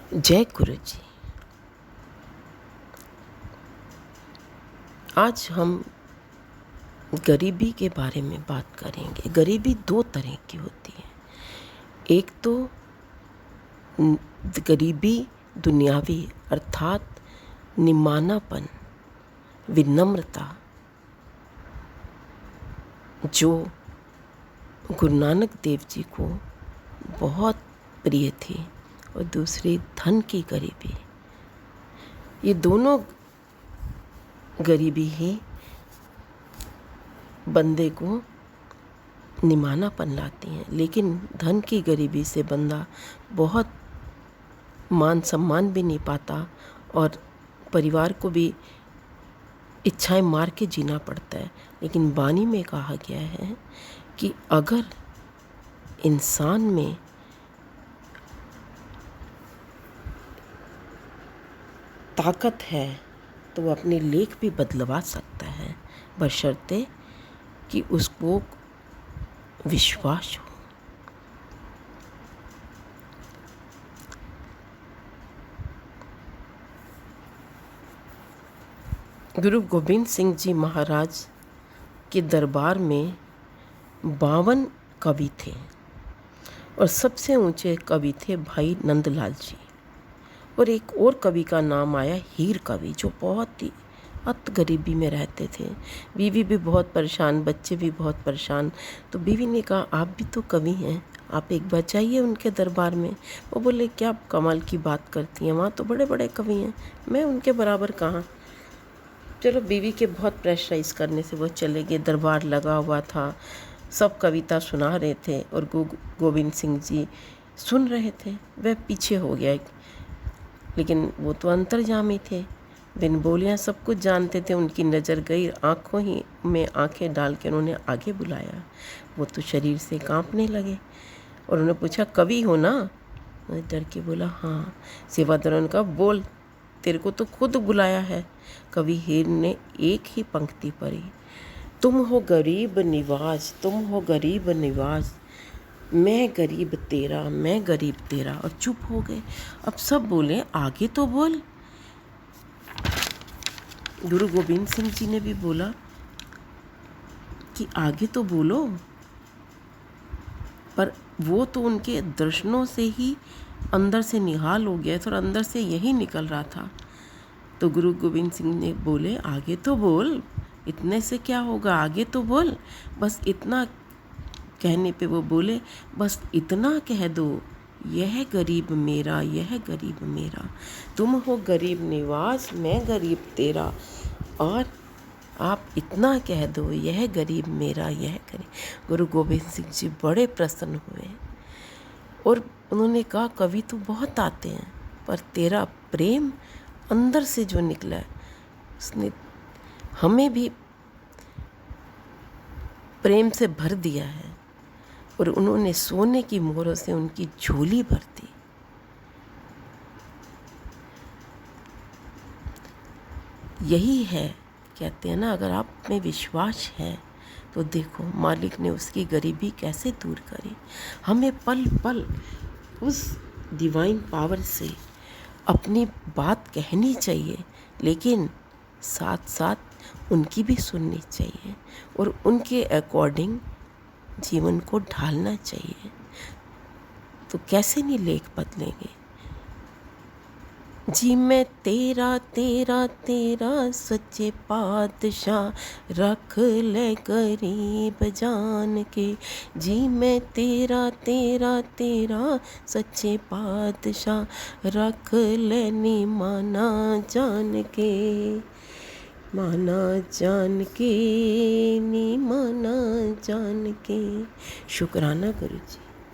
जय गुरु जी। आज हम गरीबी के बारे में बात करेंगे। गरीबी दो तरह की होती है। एक तो गरीबी दुनियावी अर्थात निमानापन, विनम्रता, जो गुरु नानक देव जी को बहुत प्रिय थी, और दूसरी धन की गरीबी। ये दोनों गरीबी ही बंदे को निमानापन लाती हैं, लेकिन धन की गरीबी से बंदा बहुत मान सम्मान भी नहीं पाता और परिवार को भी इच्छाएं मार के जीना पड़ता है। लेकिन वाणी में कहा गया है कि अगर इंसान में ताकत है तो वो अपने लेख भी बदलवा सकता है, बशर्ते कि उसको विश्वास हो। गुरु गोविंद सिंह जी महाराज के दरबार में 52 कवि थे, और सबसे ऊंचे कवि थे भाई नंदलाल जी। और एक और कवि का नाम आया हीर कवि, जो बहुत ही अत गरीबी में रहते थे। बीवी भी बहुत परेशान, बच्चे भी बहुत परेशान। तो बीवी ने कहा, आप भी तो कवि हैं, आप एक बार जाइए उनके दरबार में। वो बोले, क्या कमाल की बात करती हैं, वहाँ तो बड़े बड़े कवि हैं, मैं उनके बराबर कहाँ। चलो, बीवी के बहुत प्रेशराइज करने से वो चले गए। दरबार लगा हुआ था, सब कविता सुना रहे थे, और गोविंद सिंह जी सुन रहे थे। वह पीछे हो गया, लेकिन वो तो अंतर्यामी थे, बिन बोलियाँ सब कुछ जानते थे। उनकी नज़र गई, आँखों ही में आंखें डाल के उन्होंने आगे बुलाया। वो तो शरीर से कांपने लगे, और उन्होंने पूछा, कवि हो ना? उन्होंने डर के बोला, हाँ। सेवादारों ने कहा, बोल, तेरे को तो खुद बुलाया है। कवि हीर ने एक ही पंक्ति पढ़ी, तुम हो गरीब निवाज, तुम हो गरीब निवाज, मैं गरीब तेरा, मैं गरीब तेरा। और चुप हो गए। अब सब बोले, आगे तो बोल। गुरु गोविंद सिंह जी ने भी बोला कि आगे तो बोलो, पर वो तो उनके दर्शनों से ही अंदर से निहाल हो गया था, और अंदर से यही निकल रहा था। तो गुरु गोविंद सिंह ने बोले, आगे तो बोल, इतने से क्या होगा, आगे तो बोल। बस इतना कहने पे वो बोले, बस इतना कह दो, यह गरीब मेरा, यह गरीब मेरा, तुम हो गरीब निवास, मैं गरीब तेरा। और आप इतना कह दो, यह गरीब मेरा, यह गरीब। गुरु गोविंद सिंह जी बड़े प्रसन्न हुए, और उन्होंने कहा, कवि तो बहुत आते हैं, पर तेरा प्रेम अंदर से जो निकला है, उसने हमें भी प्रेम से भर दिया है। और उन्होंने सोने की मोहरों से उनकी झोली भर दी। यही है, कहते हैं ना, अगर आप में विश्वास है तो देखो मालिक ने उसकी गरीबी कैसे दूर करी। हमें पल पल उस डिवाइन पावर से अपनी बात कहनी चाहिए, लेकिन साथ साथ उनकी भी सुननी चाहिए, और उनके अकॉर्डिंग जीवन को ढालना चाहिए। तो कैसे नहीं लेख बदलेंगे। जी मैं तेरा तेरा तेरा सच्चे पातशाह, रख ले गरीब जान के। जी मैं तेरा तेरा तेरा सच्चे पातशाह, रख ले नी माना जान के, माना जान के, नी माना जान के। शुक्राना गुरु जी।